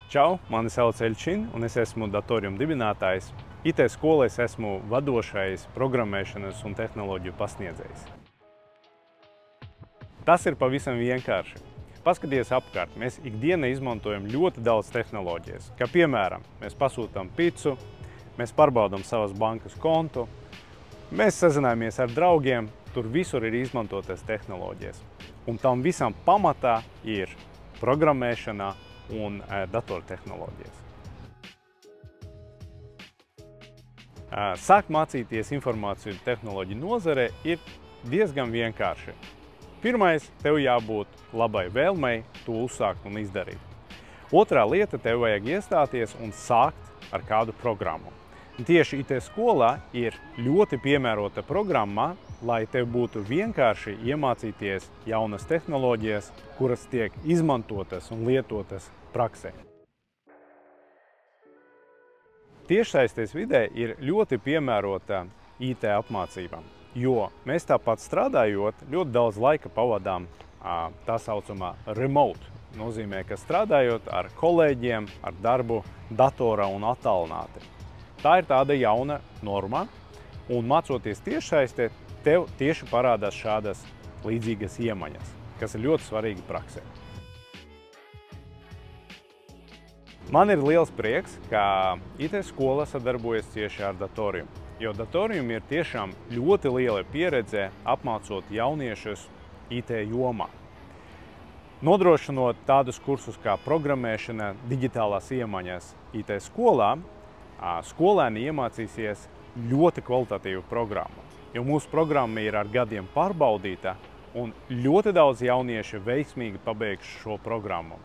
Čau, mani sauc Elčin, un es esmu datorium dibinātājs. IT skolā es esmu vadošais programmēšanas un tehnoloģiju pasniedzējs. Tas ir pavisam vienkārši. Paskaties apkārt, mēs ikdienā izmantojam ļoti daudz tehnoloģijas. Kā piemēram, mēs pasūtām picu, mēs pārbaudām savas bankas kontu, mēs sazināmies ar draugiem, tur visur ir izmantotas tehnoloģijas. Un tam visam pamatā ir programmēšana un datortehnoloģijas. Sākt mācīties informāciju tehnoloģiju nozarē ir diezgan vienkārši. Pirmais, tev jābūt labai vēlmei to uzsākt un izdarīt. Otrā lieta, tev vajag iestāties un sākt ar kādu programmu. Tieši IT skolā ir ļoti piemērota programma, lai tev būtu vienkārši iemācīties jaunas tehnoloģijas, kuras tiek izmantotas un lietotas praksē. Tiešsaistes vidē ir ļoti piemērota IT apmācība, jo mēs tāpat strādājot ļoti daudz laika pavadām tā saucamā remote. Nozīmē, ka strādājot ar kolēģiem, ar darbu datorā un attālināti. Tā ir tāda jauna norma, un mācoties tiešsaistē, tev tieši parādās šādas līdzīgas iemaņas, kas ir ļoti svarīgi praksē. Man ir liels prieks, ka IT skola sadarbojas cieši ar datorium, jo datorium ir tiešām ļoti liela pieredze apmācot jauniešus IT jomā. Nodrošinot tādus kursus kā programmēšana, digitālās iemaņas IT skolā, skolēni iemācīsies ļoti kvalitatīvu programmu, jo mūsu programma ir ar gadiem pārbaudīta un ļoti daudz jaunieši veiksmīgi pabeigš šo programmu.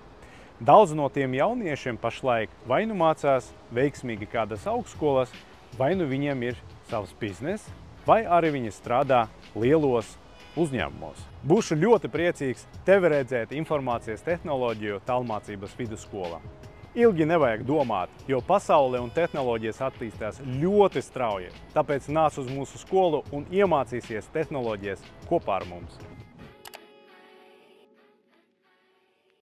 Daudz no tiem jauniešiem pašlaik vai nu mācās veiksmīgi kādas augstskolas, vai nu viņiem ir savs bizness, vai arī viņi strādā lielos uzņēmumos. Būšu ļoti priecīgs tevi redzēt informācijas tehnoloģiju tālmācības vidusskolā. Ilgi nevajag domāt, jo pasaule un tehnoloģijas attīstās ļoti strauji. Tāpēc nāc uz mūsu skolu un iemācīsies tehnoloģijas kopā ar mums.